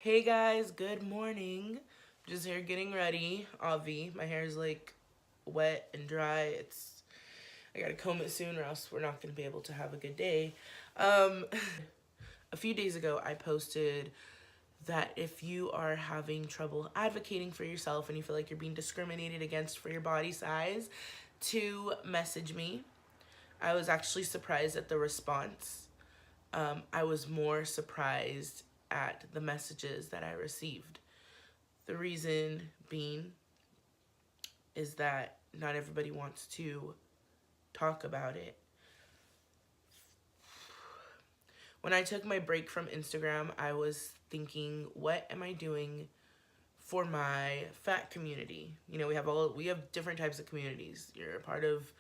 Hey guys, good morning. Just here getting ready. Avi, my hair is like wet and dry. I gotta comb it soon or else we're not gonna be able to have a good day. Um, a few days ago, I posted that if you are having trouble advocating for yourself and you feel like you're being discriminated against for your body size, to message me. I was actually surprised at the response. I was more surprised at the messages that I received. The reason being is that not everybody wants to talk about it. When I took my break from Instagram, I was thinking, what am I doing for my fat community? You know, we have different types of communities. You're a part of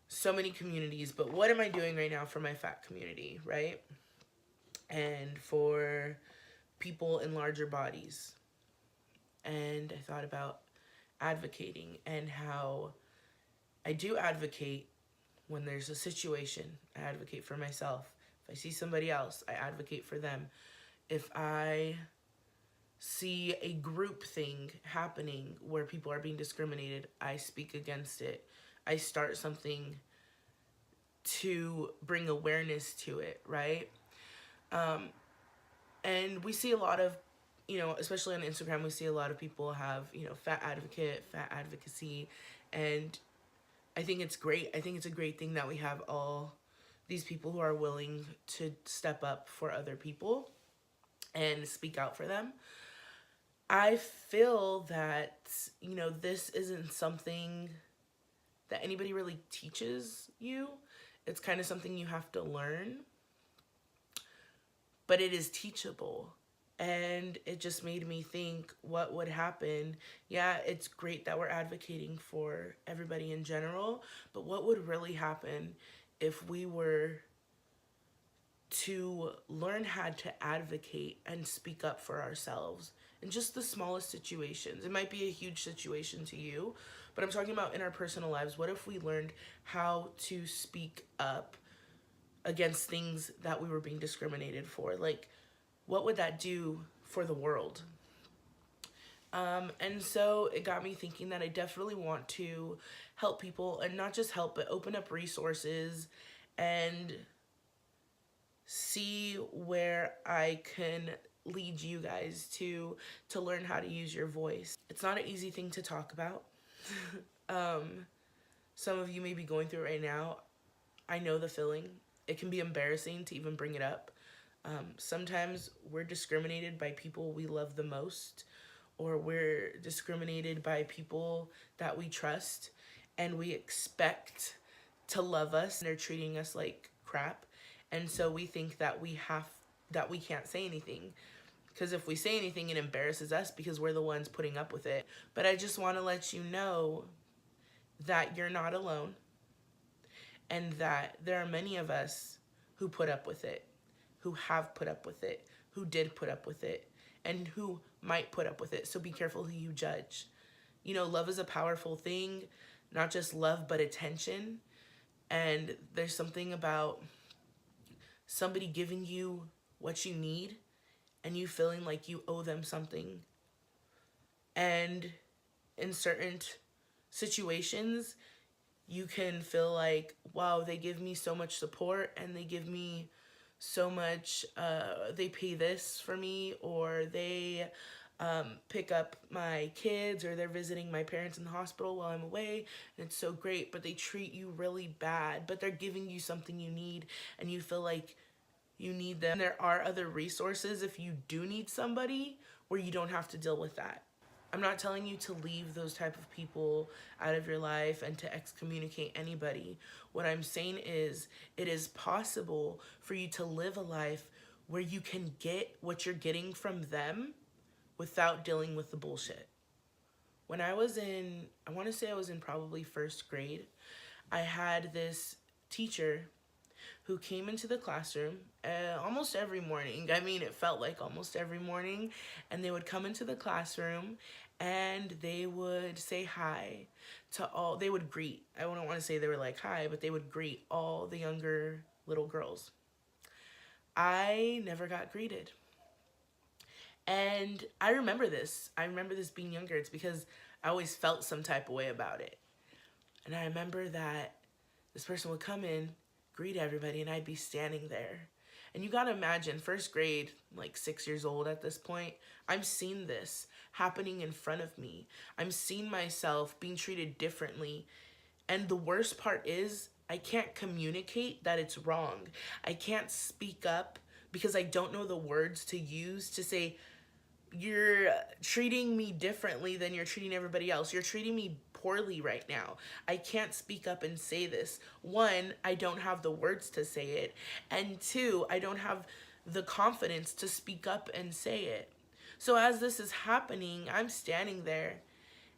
so many communities, but what am I doing right now for my fat community, right? And for people in larger bodies. And I thought about advocating and how I do advocate when there's a situation. I advocate for myself. If I see somebody else, I advocate for them. If I see a group thing happening where people are being discriminated, I speak against it. I start something to bring awareness to it, right? Um, and we see a lot of, especially on Instagram, we see a lot of people have, fat advocate, fat advocacy, and I think it's great. I think it's a great thing that we have all these people who are willing to step up for other people and speak out for them. I feel that, this isn't something that anybody really teaches you. It's kind of something you have to learn, but it is teachable. And it just made me think what would happen. Yeah, it's great that we're advocating for everybody in general, but what would really happen if we were to learn how to advocate and speak up for ourselves in just the smallest situations? It might be a huge situation to you, but I'm talking about in our personal lives. What if we learned how to speak up against things that we were being discriminated for? Like, what would that do for the world? And so it got me thinking that I definitely want to help people, and not just help, but open up resources and see where I can lead you guys to learn how to use your voice. It's not an easy thing to talk about. um, some of you may be going through it right now. I know the feeling. It can be embarrassing to even bring it up. Sometimes we're discriminated by people we love the most, or we're discriminated by people that we trust and we expect to love us, and they're treating us like crap. And so we think that we can't say anything, because if we say anything, it embarrasses us because we're the ones putting up with it. But I just want to let you know that you're not alone, and that there are many of us who put up with it, who have put up with it, who did put up with it, and who might put up with it. So be careful who you judge. Love is a powerful thing, not just love, but attention. And there's something about somebody giving you what you need and you feeling like you owe them something. And in certain situations, you can feel like, wow, they give me so much support and they give me so much, they pay this for me, or they pick up my kids, or they're visiting my parents in the hospital while I'm away, and it's so great, but they treat you really bad, but they're giving you something you need, and you feel like you need them. There are other resources if you do need somebody where you don't have to deal with that. I'm not telling you to leave those type of people out of your life and to excommunicate anybody. What I'm saying is, it is possible for you to live a life where you can get what you're getting from them without dealing with the bullshit. When I was in, I want to say I was in probably first grade, I had this teacher who came into the classroom almost every morning. I mean, it felt like almost every morning. And they would come into the classroom and they would say hi to all, they would greet. I wouldn't want to say they were like hi, but they would greet all the younger little girls. I never got greeted. And I remember this. I remember this being younger. It's because I always felt some type of way about it. And I remember that this person would come in, greet everybody, and I'd be standing there. And you gotta imagine, first grade, like 6 years old at this point, I'm seeing this happening in front of me. I'm seeing myself being treated differently. And the worst part is, I can't communicate that it's wrong. I can't speak up because I don't know the words to use to say, you're treating me differently than you're treating everybody else. You're treating me poorly right now. I can't speak up and say this. One, I don't have the words to say it. And two, I don't have the confidence to speak up and say it. So as this is happening, I'm standing there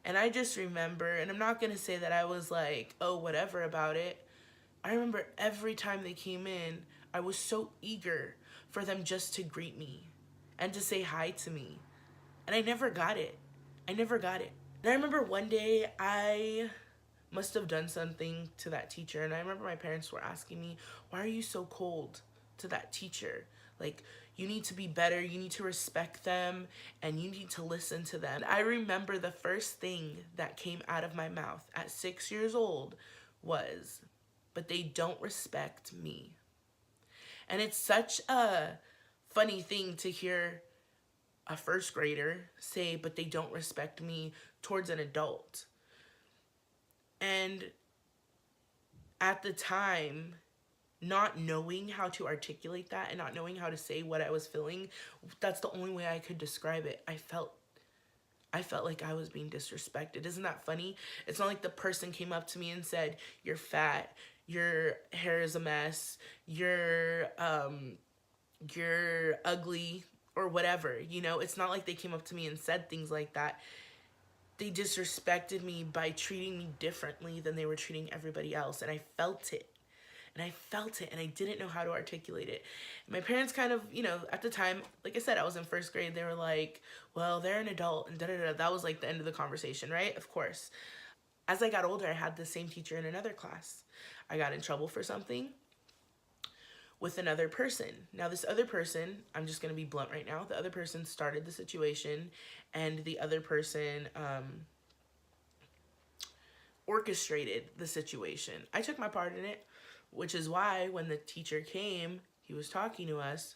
and I just remember, and I'm not going to say that I was like, oh, whatever about it. I remember every time they came in, I was so eager for them just to greet me and to say hi to me. And I never got it. I never got it. And I remember one day I must have done something to that teacher. And I remember my parents were asking me, why are you so cold to that teacher? Like, you need to be better. You need to respect them and you need to listen to them. I remember the first thing that came out of my mouth at 6 years old was, but they don't respect me. And it's such a funny thing to hear a first grader say, but they don't respect me towards an adult. And at the time, not knowing how to articulate that and not knowing how to say what I was feeling, that's the only way I could describe it. I felt like I was being disrespected. Isn't that funny? It's not like the person came up to me and said, you're fat, your hair is a mess, you're ugly or whatever, you know? It's not like they came up to me and said things like that. They disrespected me by treating me differently than they were treating everybody else, and I felt it. And I felt it, and I didn't know how to articulate it. And my parents kind of, you know, at the time, like I said, I was in first grade. They were like, well, they're an adult, and da-da-da. That was like the end of the conversation, right? Of course. As I got older, I had the same teacher in another class. I got in trouble for something with another person. Now, this other person, I'm just going to be blunt right now. The other person started the situation, and the other person orchestrated the situation. I took my part in it, which is why when the teacher came, he was talking to us,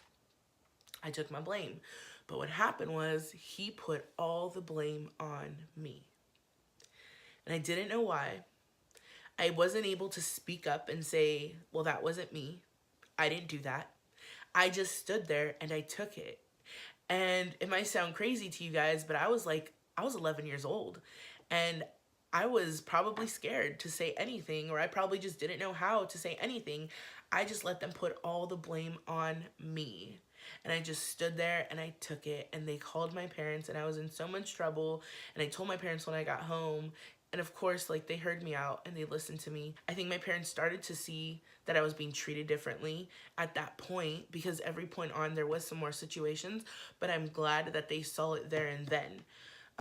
I took my blame. But what happened was he put all the blame on me. And I didn't know why. I wasn't able to speak up and say, well, that wasn't me. I didn't do that. I just stood there and I took it. And it might sound crazy to you guys, but I was 11 years old. And I was probably scared to say anything, or I probably just didn't know how to say anything. I just let them put all the blame on me. And I just stood there and I took it, and they called my parents, and I was in so much trouble. And I told my parents when I got home, and of course, like, they heard me out and they listened to me. I think my parents started to see that I was being treated differently at that point, because every point on there was some more situations, but I'm glad that they saw it there and then.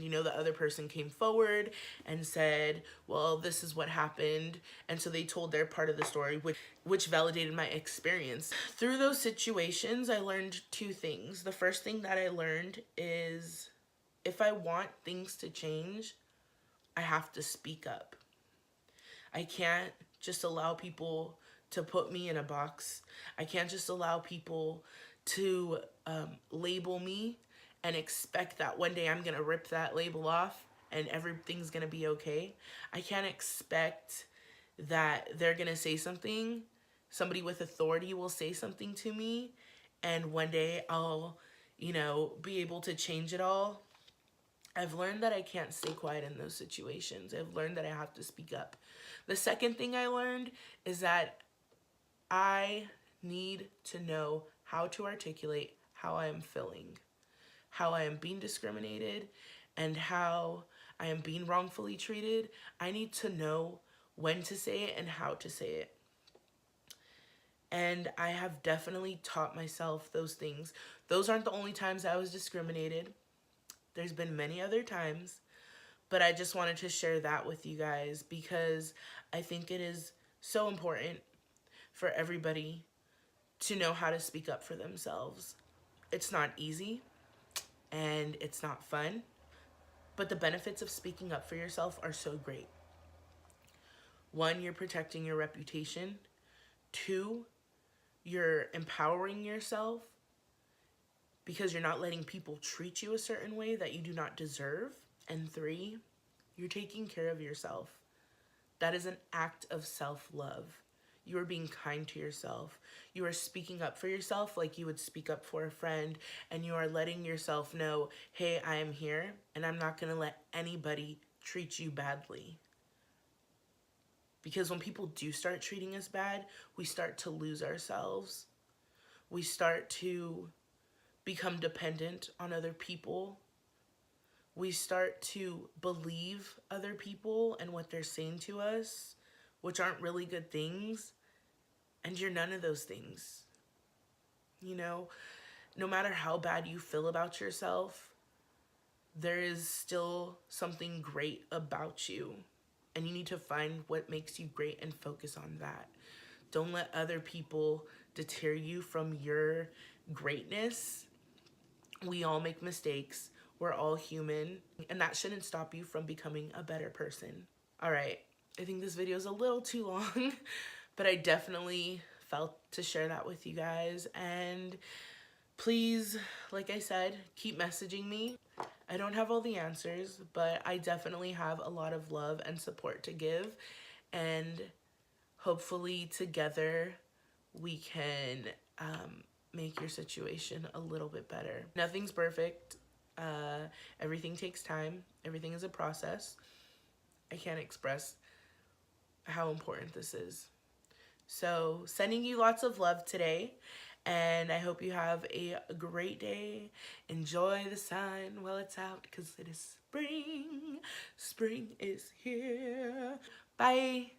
You know, the other person came forward and said, well, this is what happened. And so they told their part of the story, which validated my experience. Through those situations, I learned two things. The first thing that I learned is, if I want things to change, I have to speak up. I can't just allow people to put me in a box. I can't just allow people to label me and expect that one day I'm going to rip that label off and everything's going to be okay. I can't expect that they're going to say something, somebody with authority will say something to me, and one day I'll, you know, be able to change it all. I've learned that I can't stay quiet in those situations. I've learned that I have to speak up. The second thing I learned is that I need to know how to articulate how I am feeling, how I am being discriminated, and how I am being wrongfully treated. I need to know when to say it and how to say it. And I have definitely taught myself those things. Those aren't the only times I was discriminated. There's been many other times, but I just wanted to share that with you guys because I think it is so important for everybody to know how to speak up for themselves. It's not easy. and it's not fun. But the benefits of speaking up for yourself are so great. One, you're protecting your reputation. Two, you're empowering yourself because you're not letting people treat you a certain way that you do not deserve. And three, you're taking care of yourself. That is an act of self-love. You are being kind to yourself. You are speaking up for yourself like you would speak up for a friend, and you are letting yourself know, hey, I am here, and I'm not gonna let anybody treat you badly. Because when people do start treating us bad, we start to lose ourselves. We start to become dependent on other people. We start to believe other people and what they're saying to us, which aren't really good things. And you're none of those things. You know, no matter how bad you feel about yourself, there is still something great about you. And you need to find what makes you great and focus on that. Don't let other people deter you from your greatness. We all make mistakes. We're all human. And that shouldn't stop you from becoming a better person. All right. I think this video is a little too long, but I definitely felt to share that with you guys. And please, like I said, keep messaging me. I don't have all the answers, but I definitely have a lot of love and support to give. And hopefully together we can make your situation a little bit better. Nothing's perfect. Everything takes time. Everything is a process. I can't express how important this is. So sending you lots of love today, and I hope you have a great day. Enjoy the sun while it's out because it is spring. Spring is here. Bye.